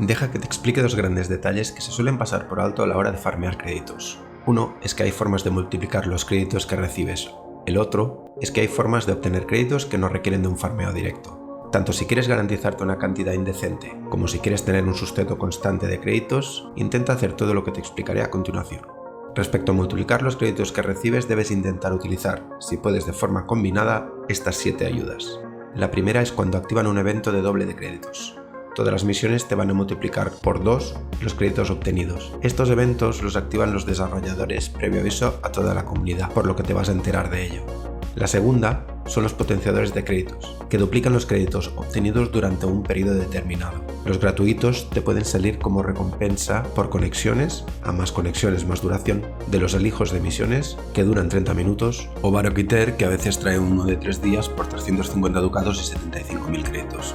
Deja que te explique dos grandes detalles que se suelen pasar por alto a la hora de farmear créditos. Uno es que hay formas de multiplicar los créditos que recibes. El otro es que hay formas de obtener créditos que no requieren de un farmeo directo. Tanto si quieres garantizarte una cantidad indecente, como si quieres tener un sustento constante de créditos, intenta hacer todo lo que te explicaré a continuación. Respecto a multiplicar los créditos que recibes, debes intentar utilizar, si puedes de forma combinada, estas 7 ayudas. La primera es cuando activan un evento de doble de créditos. Todas las misiones te van a multiplicar por 2 los créditos obtenidos. Estos eventos los activan los desarrolladores previo aviso a toda la comunidad, por lo que te vas a enterar de ello. La segunda son los potenciadores de créditos, que duplican los créditos obtenidos durante un periodo determinado. Los gratuitos te pueden salir como recompensa por conexiones, a más conexiones más duración, de los alijos de misiones, que duran 30 minutos, o Barokiter, que a veces trae uno de 3 días por 350 ducados y 75.000 créditos.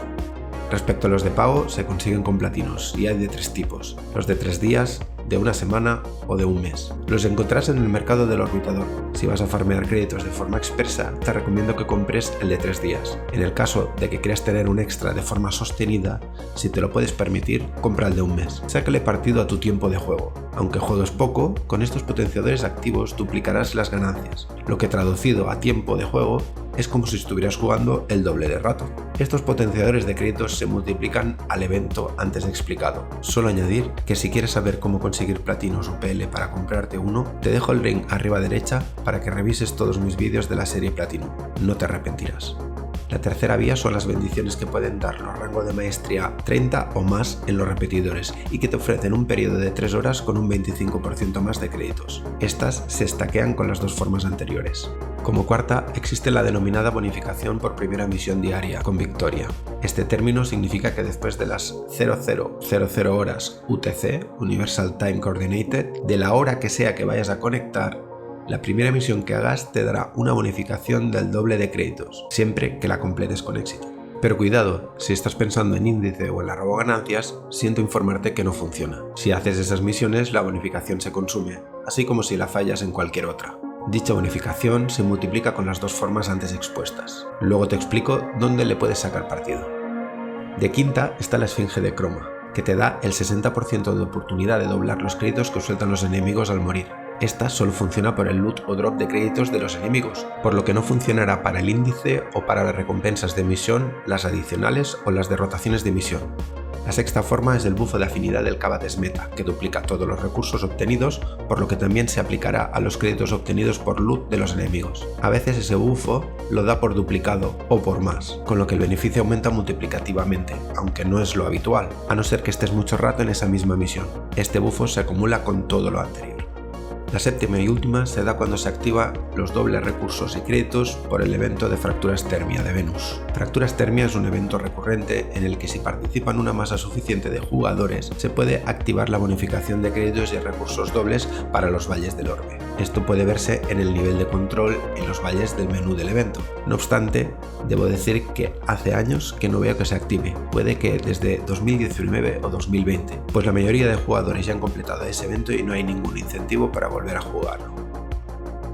Respecto a los de pago, se consiguen con platinos y hay de 3 tipos, los de 3 días, de una semana o de un mes. Los encontrarás en el mercado del orbitador. Si vas a farmear créditos de forma expresa, te recomiendo que compres el de 3 días. En el caso de que quieras tener un extra de forma sostenida, si te lo puedes permitir, compra el de un mes. Sácale partido a tu tiempo de juego. Aunque juegues poco, con estos potenciadores activos duplicarás las ganancias, lo que traducido a tiempo de juego es como si estuvieras jugando el doble de rato. Estos potenciadores de créditos se multiplican al evento antes explicado. Solo añadir que si quieres saber cómo conseguir platinos o PL para comprarte uno, te dejo el link arriba a derecha para que revises todos mis vídeos de la serie Platinum. No te arrepentirás. La tercera vía son las bendiciones que pueden dar los rangos de maestría 30 o más en los repetidores y que te ofrecen un periodo de 3 horas con un 25% más de créditos. Estas se estaquean con las dos formas anteriores. Como cuarta, existe la denominada bonificación por primera misión diaria con victoria. Este término significa que después de las 0000 horas UTC, Universal Time Coordinated, de la hora que sea que vayas a conectar, la primera misión que hagas te dará una bonificación del doble de créditos, siempre que la completes con éxito. Pero cuidado, si estás pensando en índice o en la roboganancias, siento informarte que no funciona. Si haces esas misiones, la bonificación se consume, así como si la fallas en cualquier otra. Dicha bonificación se multiplica con las dos formas antes expuestas. Luego te explico dónde le puedes sacar partido. De quinta está la esfinge de croma, que te da el 60% de oportunidad de doblar los créditos que sueltan los enemigos al morir. Esta solo funciona por el loot o drop de créditos de los enemigos, por lo que no funcionará para el índice o para las recompensas de misión, las adicionales o las de rotaciones de misión. La sexta forma es el bufo de afinidad del Cabates Meta, que duplica todos los recursos obtenidos, por lo que también se aplicará a los créditos obtenidos por loot de los enemigos. A veces ese bufo lo da por duplicado o por más, con lo que el beneficio aumenta multiplicativamente, aunque no es lo habitual, a no ser que estés mucho rato en esa misma misión. Este bufo se acumula con todo lo anterior. La séptima y última se da cuando se activa los dobles recursos y créditos por el evento de Fracturas Termia de Venus. Fracturas Termia es un evento recurrente en el que si participan una masa suficiente de jugadores se puede activar la bonificación de créditos y recursos dobles para los valles del orbe. Esto puede verse en el nivel de control en los valles del menú del evento. No obstante, debo decir que hace años que no veo que se active, puede que desde 2019 o 2020, pues la mayoría de jugadores ya han completado ese evento y no hay ningún incentivo para volver a jugarlo.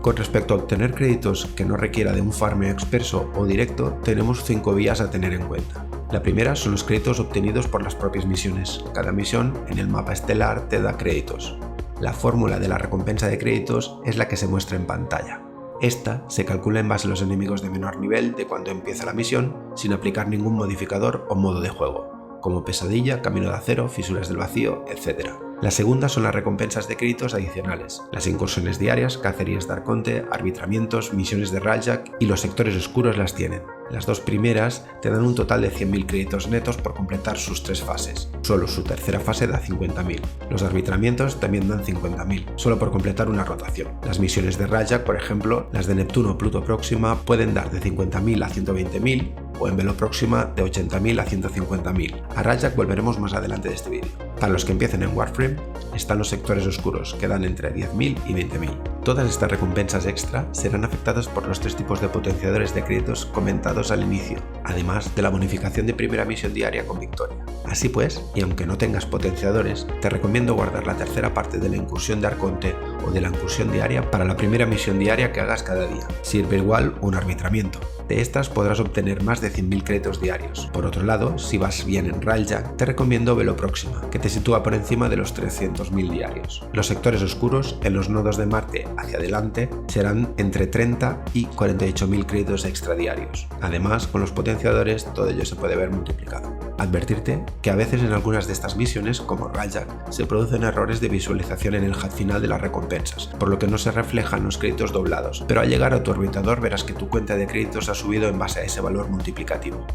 Con respecto a obtener créditos que no requiera de un farmeo expreso o directo, tenemos 5 vías a tener en cuenta. La primera son los créditos obtenidos por las propias misiones. Cada misión en el mapa estelar te da créditos. La fórmula de la recompensa de créditos es la que se muestra en pantalla. Esta se calcula en base a los enemigos de menor nivel de cuando empieza la misión, sin aplicar ningún modificador o modo de juego, como pesadilla, camino de acero, fisuras del vacío, etc. La segunda son las recompensas de créditos adicionales, las incursiones diarias, cacerías de arconte, arbitramientos, misiones de Raljak y los sectores oscuros las tienen. Las dos primeras te dan un total de 100.000 créditos netos por completar sus 3 fases. Solo su tercera fase da 50.000. Los arbitramientos también dan 50.000, solo por completar una rotación. Las misiones de Raljak, por ejemplo, las de Neptuno o Pluto Próxima, pueden dar de 50.000 a 120.000 o en Velo Próxima de 80.000 a 150.000. A Raljak volveremos más adelante de este vídeo. Para los que empiecen en Warframe, están los sectores oscuros, que dan entre 10.000 y 20.000. Todas estas recompensas extra serán afectadas por los 3 tipos de potenciadores de créditos comentados al inicio, además de la bonificación de primera misión diaria con victoria. Así pues, y aunque no tengas potenciadores, te recomiendo guardar la tercera parte de la incursión de Arconte o de la incursión diaria para la primera misión diaria que hagas cada día. Sirve igual un arbitramiento. De estas podrás obtener más de 100.000 créditos diarios. Por otro lado, si vas bien en Railjack, te recomiendo Velo Próxima, que te sitúa por encima de los 300.000 diarios. Los sectores oscuros en los nodos de Marte hacia adelante serán entre 30 y 48.000 créditos extra diarios. Además, con los potenciadores todo ello se puede ver multiplicado. Advertirte que a veces en algunas de estas misiones, como Railjack, se producen errores de visualización en el HUD final de las recompensas, por lo que no se reflejan los créditos doblados, pero al llegar a tu orbitador verás que tu cuenta de créditos ha subido en base a ese valor multiplicativo.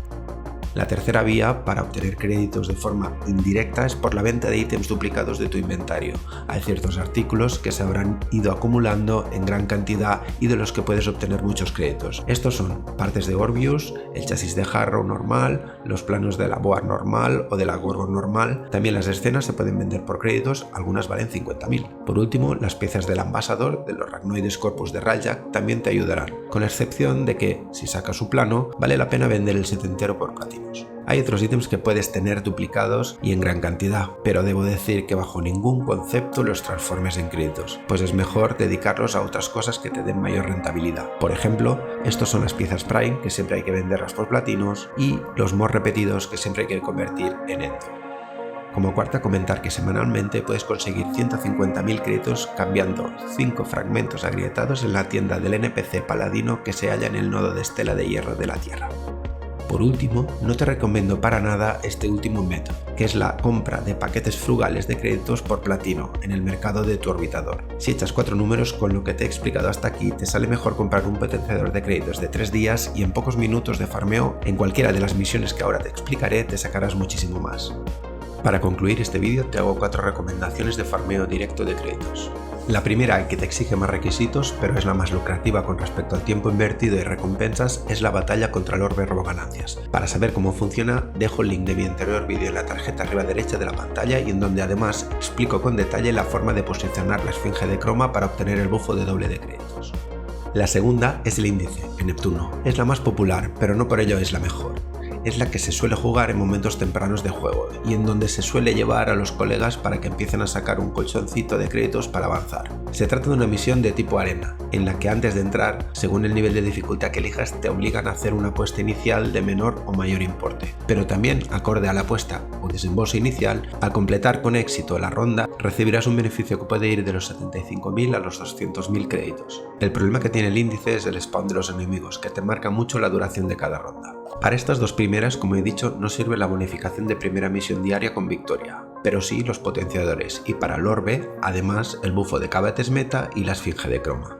La tercera vía para obtener créditos de forma indirecta es por la venta de ítems duplicados de tu inventario. Hay ciertos artículos que se habrán ido acumulando en gran cantidad y de los que puedes obtener muchos créditos. Estos son partes de Orbius, el chasis de Harrow normal, los planos de la Boar normal o de la Gorgon normal. También las escenas se pueden vender por créditos, algunas valen 50.000. Por último, las piezas del Ambassador de los Ragnoides Corpus de Railjack también te ayudarán, con excepción de que, si sacas su plano, vale la pena vender el set entero por platino. Hay otros ítems que puedes tener duplicados y en gran cantidad, pero debo decir que bajo ningún concepto los transformes en créditos, pues es mejor dedicarlos a otras cosas que te den mayor rentabilidad. Por ejemplo, estos son las piezas Prime, que siempre hay que venderlas por platinos, y los mods repetidos, que siempre hay que convertir en Ento. Como cuarta, comentar que semanalmente puedes conseguir 150.000 créditos cambiando 5 fragmentos agrietados en la tienda del NPC paladino que se halla en el nodo de Estela de Hierro de la Tierra. Por último, no te recomiendo para nada este último método, que es la compra de paquetes frugales de créditos por platino en el mercado de tu orbitador. Si echas 4 números con lo que te he explicado hasta aquí, te sale mejor comprar un potenciador de créditos de 3 días y en pocos minutos de farmeo en cualquiera de las misiones que ahora te explicaré te sacarás muchísimo más. Para concluir este vídeo te hago 4 recomendaciones de farmeo directo de créditos. La primera, que te exige más requisitos, pero es la más lucrativa con respecto al tiempo invertido y recompensas, es la batalla contra el orbe roboganancias. Para saber cómo funciona, dejo el link de mi anterior vídeo en la tarjeta arriba derecha de la pantalla y en donde además explico con detalle la forma de posicionar la esfinge de croma para obtener el bufo de doble de créditos. La segunda es el índice, en Neptuno. Es la más popular, pero no por ello es la mejor. Es la que se suele jugar en momentos tempranos de juego y en donde se suele llevar a los colegas para que empiecen a sacar un colchoncito de créditos para avanzar. Se trata de una misión de tipo arena, en la que antes de entrar, según el nivel de dificultad que elijas, te obligan a hacer una apuesta inicial de menor o mayor importe. Pero también, acorde a la apuesta o desembolso inicial, al completar con éxito la ronda, recibirás un beneficio que puede ir de los 75.000 a los 200.000 créditos. El problema que tiene el índice es el spawn de los enemigos, que te marca mucho la duración de cada ronda. Para estas dos primeras, como he dicho, no sirve la bonificación de primera misión diaria con victoria, pero sí los potenciadores, y para el orbe, además, el bufo de Cabates Meta y la esfinge de croma.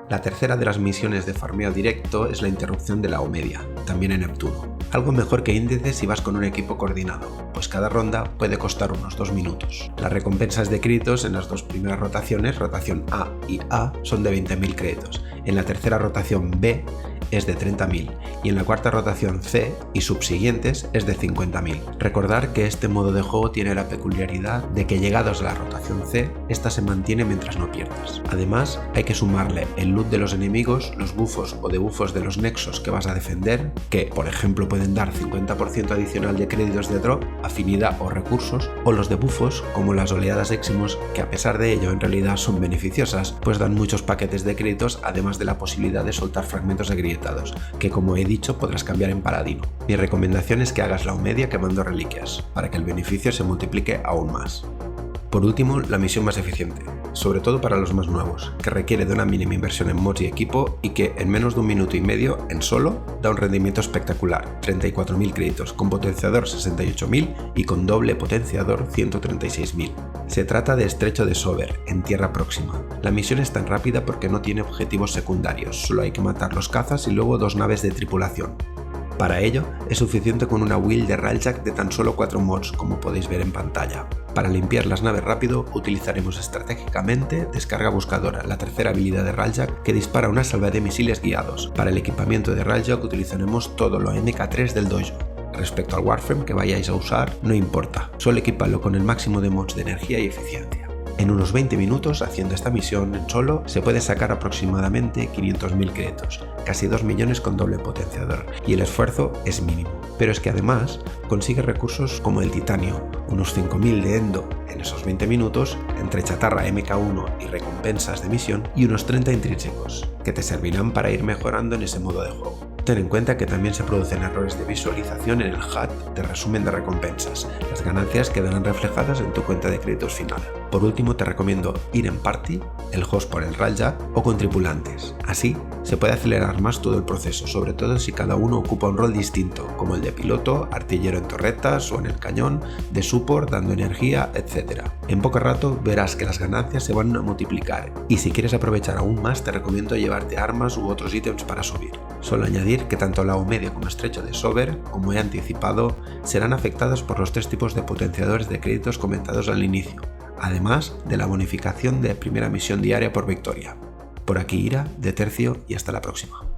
La tercera de las misiones de farmeo directo es la interrupción de la Omedia, también en Neptuno. Algo mejor que índice si vas con un equipo coordinado, pues cada ronda puede costar unos 2 minutos. Las recompensas de créditos en las dos primeras rotaciones, rotación A y A, son de 20.000 créditos. En la tercera rotación B es de 30.000 y en la cuarta rotación C y subsiguientes es de 50.000. Recordar que este modo de juego tiene la peculiaridad de que llegados a la rotación C, esta se mantiene mientras no pierdas. Además, hay que sumarle el loot de los enemigos, los bufos o debuffos de los nexos que vas a defender, que por ejemplo pueden dar 50% adicional de créditos de drop, afinidad o recursos, o los debuffos como las oleadas Eximos, que a pesar de ello en realidad son beneficiosas, pues dan muchos paquetes de créditos además de la posibilidad de soltar fragmentos agrietados, que como he dicho podrás cambiar en paladino. Mi recomendación es que hagas la Omedia quemando reliquias, para que el beneficio se multiplique aún más. Por último, la misión más eficiente, sobre todo para los más nuevos, que requiere de una mínima inversión en mods y equipo y que en menos de 1 minuto y medio, en solo, da un rendimiento espectacular, 34.000 créditos, con potenciador 68.000 y con doble potenciador 136.000. Se trata de Estrecho de Sober, en Tierra Próxima. La misión es tan rápida porque no tiene objetivos secundarios, solo hay que matar los cazas y luego 2 naves de tripulación. Para ello, es suficiente con una build de Railjack de tan solo 4 mods, como podéis ver en pantalla. Para limpiar las naves rápido, utilizaremos estratégicamente Descarga Buscadora, la tercera habilidad de Railjack que dispara una salva de misiles guiados. Para el equipamiento de Railjack utilizaremos todo lo MK3 del dojo. Respecto al Warframe que vayáis a usar, no importa, solo equipadlo con el máximo de mods de energía y eficiencia. En unos 20 minutos haciendo esta misión en solo se puede sacar aproximadamente 500.000 créditos, casi 2 millones con doble potenciador, y el esfuerzo es mínimo. Pero es que además consigue recursos como el titanio, unos 5.000 de endo en esos 20 minutos, entre chatarra MK1 y recompensas de misión, y unos 30 intrínsecos, que te servirán para ir mejorando en ese modo de juego. Ten en cuenta que también se producen errores de visualización en el HUD de resumen de recompensas. Las ganancias quedarán reflejadas en tu cuenta de créditos final. Por último, te recomiendo ir en party, el host por el Ralja o con tripulantes. Así se puede acelerar más todo el proceso, sobre todo si cada uno ocupa un rol distinto, como el de piloto, artillero en torretas o en el cañón, de support dando energía, etc. En poco rato verás que las ganancias se van a multiplicar, y si quieres aprovechar aún más te recomiendo llevarte armas u otros ítems para subir. Solo añadir que tanto lado medio como estrecho de Sober, como he anticipado, serán afectados por los 3 tipos de potenciadores de créditos comentados al inicio, además de la bonificación de primera misión diaria por victoria. Por aquí Ira, de Tercio, y hasta la próxima.